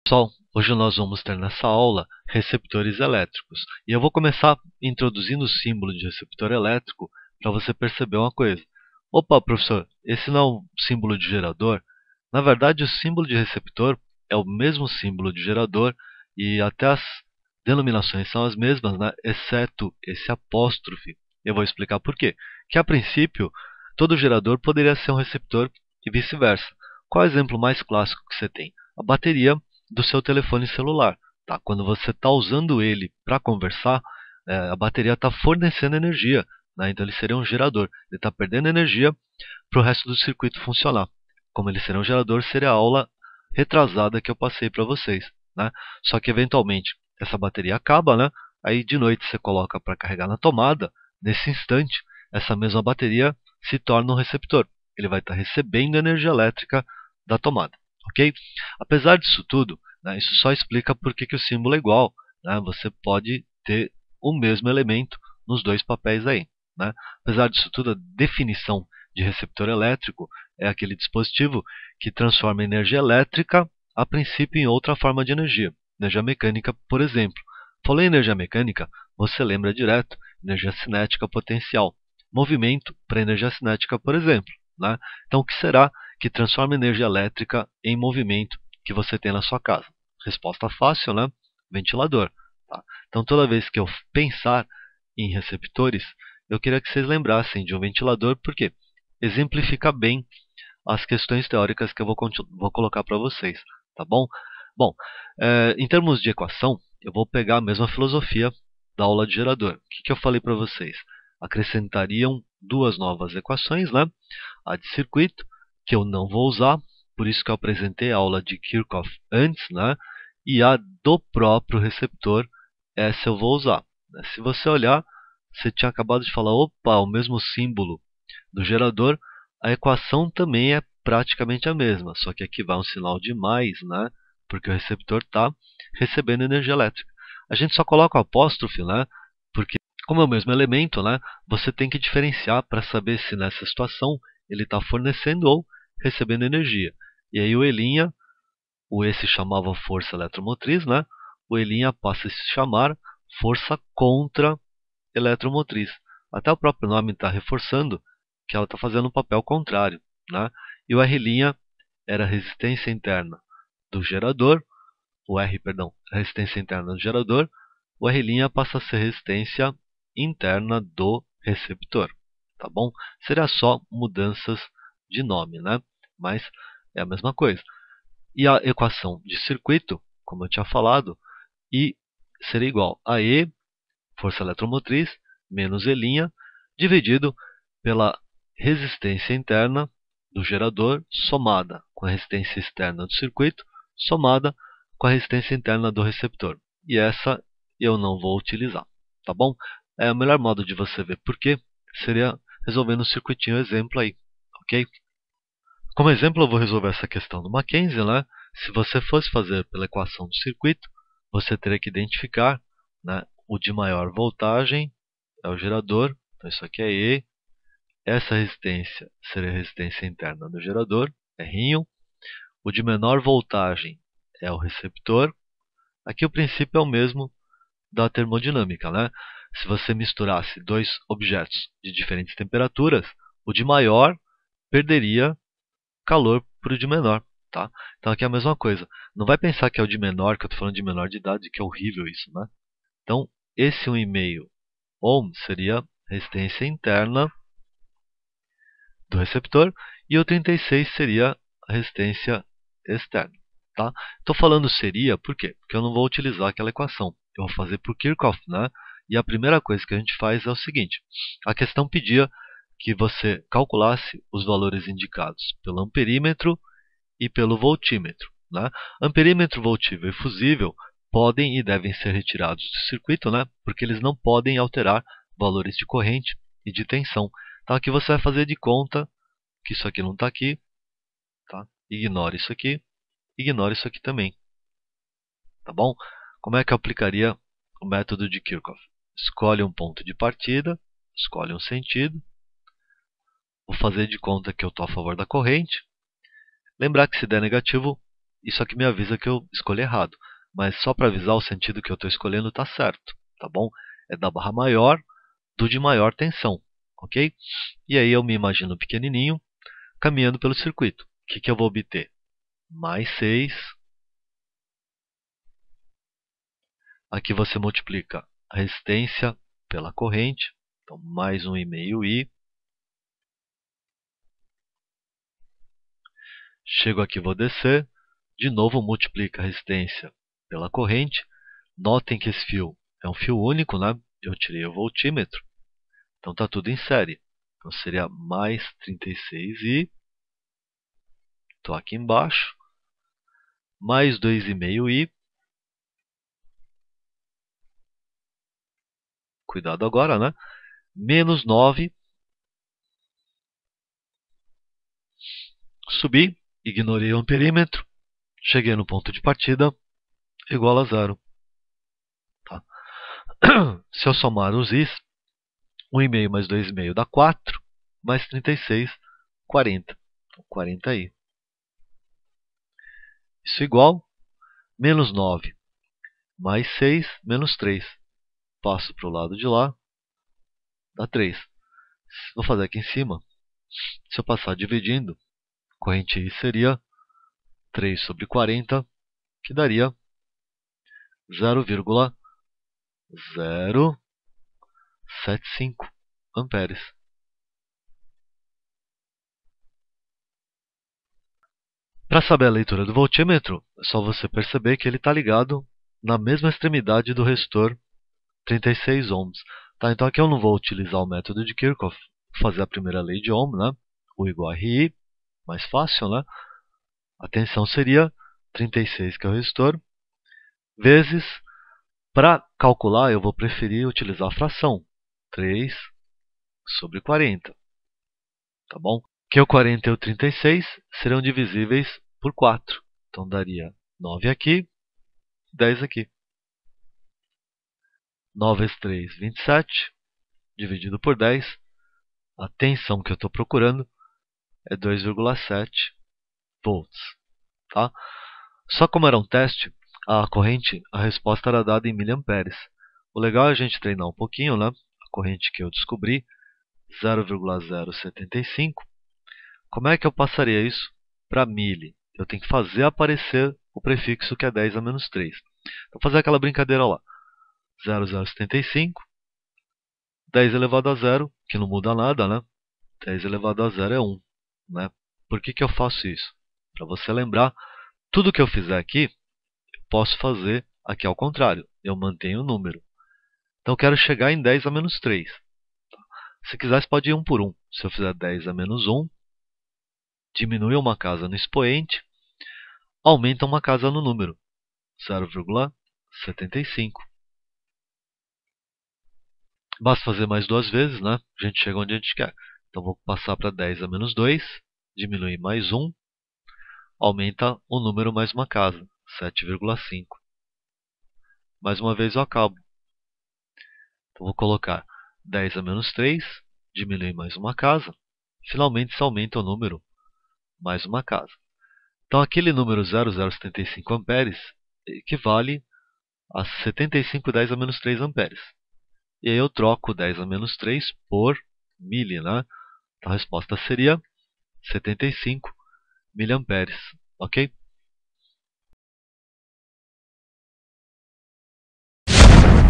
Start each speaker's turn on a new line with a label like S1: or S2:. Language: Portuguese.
S1: Pessoal, hoje nós vamos ter nessa aula receptores elétricos. E eu vou começar introduzindo o símbolo de receptor elétrico para você perceber uma coisa. Opa, professor, esse não é um símbolo de gerador? Na verdade, o símbolo de receptor é o mesmo símbolo de gerador e até as denominações são as mesmas, né? Exceto esse apóstrofe. Eu vou explicar por quê. Que a princípio, todo gerador poderia ser um receptor e vice-versa. Qual é o exemplo mais clássico que você tem? A bateria do seu telefone celular. Tá? Quando você está usando ele para conversar, a bateria está fornecendo energia. Né? Então ele seria um gerador. Ele está perdendo energia para o resto do circuito funcionar. Como ele seria um gerador, seria a aula retrasada que eu passei para vocês. Né? Só que eventualmente essa bateria acaba, né? Aí de noite você coloca para carregar na tomada. Nesse instante, essa mesma bateria se torna um receptor. Ele vai estar recebendo energia elétrica da tomada. Ok? Apesar disso tudo, né, isso só explica por que o símbolo é igual. Né? Você pode ter o mesmo elemento nos dois papéis aí. Né? Apesar disso tudo, a definição de receptor elétrico é aquele dispositivo que transforma energia elétrica, a princípio, em outra forma de energia. Energia mecânica, por exemplo. Falei em energia mecânica, você lembra direto, energia cinética potencial. Movimento para energia cinética, por exemplo. Né? Então, o que será que transforma energia elétrica em movimento que você tem na sua casa? Resposta fácil, né? Ventilador. Tá? Então, toda vez que eu pensar em receptores, eu queria que vocês lembrassem de um ventilador, porque exemplifica bem as questões teóricas que eu vou colocar para vocês. Tá bom? Bom, em termos de equação, eu vou pegar a mesma filosofia da aula de gerador. O que eu falei para vocês? Acrescentariam duas novas equações, né? A de circuito, que eu não vou usar, por isso que eu apresentei a aula de Kirchhoff antes, né? E a do próprio receptor, essa eu vou usar. Se você olhar, você tinha acabado de falar, opa, o mesmo símbolo do gerador, a equação também é praticamente a mesma, só que aqui vai um sinal de mais, né? Porque o receptor está recebendo energia elétrica. A gente só coloca o apóstrofe, né? Porque, como é o mesmo elemento, né? Você tem que diferenciar para saber se nessa situação ele está fornecendo ou recebendo energia. E aí o E', o E se chamava força eletromotriz, né? O E' passa a se chamar força contra eletromotriz. Até o próprio nome está reforçando que ela está fazendo um papel contrário. Né? E o R' era a resistência interna do gerador, o R, perdão, a resistência interna do gerador, o R' passa a ser resistência interna do receptor. Tá bom? Seria só mudanças de nome, né? Mas é a mesma coisa. E a equação de circuito, como eu tinha falado, I seria igual a E, força eletromotriz, menos E', dividido pela resistência interna do gerador, somada com a resistência externa do circuito, somada com a resistência interna do receptor. E essa eu não vou utilizar. Tá bom? É o melhor modo de você ver por quê seria resolvendo um circuitinho exemplo aí. Ok? Como exemplo, eu vou resolver essa questão do Mackenzie. Né? Se você fosse fazer pela equação do circuito, você teria que identificar, né, o de maior voltagem é o gerador, então isso aqui é E. Essa resistência seria a resistência interna do gerador, R'. O de menor voltagem é o receptor. Aqui o princípio é o mesmo da termodinâmica. Né? Se você misturasse dois objetos de diferentes temperaturas, o de maior perderia calor para o de menor. Tá? Então aqui é a mesma coisa. Não vai pensar que é o de menor, que eu estou falando de menor de idade, que é horrível isso. Né? Então esse 1,5 ohm seria resistência interna do receptor e o 36 seria a resistência externa. Tá? Estou falando seria, por quê? Porque eu não vou utilizar aquela equação. Eu vou fazer por Kirchhoff. Né? E a primeira coisa que a gente faz é o seguinte. A questão pedia que você calculasse os valores indicados pelo amperímetro e pelo voltímetro. Né? Amperímetro, voltível e fusível podem e devem ser retirados do circuito, né? Porque eles não podem alterar valores de corrente e de tensão. Então aqui você vai fazer de conta que isso aqui não está aqui. Tá? Ignore isso aqui. Ignore isso aqui também. Tá bom? Como é que eu aplicaria o método de Kirchhoff? Escolhe um ponto de partida, escolhe um sentido. Vou fazer de conta que eu estou a favor da corrente. Lembrar que se der negativo, isso aqui me avisa que eu escolhi errado. Mas só para avisar, o sentido que eu estou escolhendo está certo, tá bom? É da barra maior do de maior tensão, ok? E aí eu me imagino pequenininho, caminhando pelo circuito. O que eu vou obter? Mais 6. Aqui você multiplica a resistência pela corrente. Então, mais 1,5I. Chego aqui, vou descer. De novo, multiplica a resistência pela corrente. Notem que esse fio é um fio único, né? Eu tirei o voltímetro. Então, está tudo em série. Então, seria mais 36I. Estou aqui embaixo. Mais 2,5I. Cuidado agora, né? Menos 9. Subi, ignorei o amperímetro. Cheguei no ponto de partida, igual a zero. Tá? Se eu somar os i's, 1,5 mais 2,5 dá 4, mais 36, 40. Então, 40i. Isso é igual, menos 9, mais 6, menos 3. Passo para o lado de lá, dá 3. Vou fazer aqui em cima. Se eu passar dividindo, corrente I seria 3 sobre 40, que daria 0,075 amperes. Para saber a leitura do voltímetro, é só você perceber que ele está ligado na mesma extremidade do resistor 36 ohms. Tá, então aqui eu não vou utilizar o método de Kirchhoff, fazer a primeira lei de Ohm, né? U igual a RI, mais fácil, né? A tensão seria 36, que é o resistor, vezes, para calcular, eu vou preferir utilizar a fração 3 sobre 40. Tá bom? Que o 40 e o 36 serão divisíveis por 4. Então daria 9 aqui, 10 aqui. 9 vezes 3, 27, dividido por 10. A tensão que eu estou procurando é 2,7 volts. Tá? Só como era um teste, a corrente, a resposta era dada em miliamperes. O legal é a gente treinar um pouquinho, né? A corrente que eu descobri, 0,075. Como é que eu passaria isso para mili? Eu tenho que fazer aparecer o prefixo que é 10 a menos 3. Então, fazer aquela brincadeira lá. 0,075, 10 elevado a 0, que não muda nada, né? 10 elevado a 0 é 1. Né? Por que eu faço isso? Para você lembrar, tudo que eu fizer aqui, eu posso fazer aqui ao contrário. Eu mantenho o número. Então, eu quero chegar em 10 a menos 3. Se quiser, você pode ir 1 por 1. Se eu fizer 10 a menos 1, diminui uma casa no expoente, aumenta uma casa no número, 0,75. Basta fazer mais duas vezes, né? A gente chega onde a gente quer. Então, vou passar para 10 a menos 2, diminuir mais 1, aumenta o número mais uma casa, 7,5. Mais uma vez eu acabo. Então, vou colocar 10 a menos 3, diminuir mais uma casa. Finalmente, se aumenta o número mais uma casa. Então, aquele número 0,075 amperes equivale a 75 10 a menos 3 amperes. E aí eu troco 10 a menos 3 por mili, né? Então a resposta seria 75 miliamperes, ok?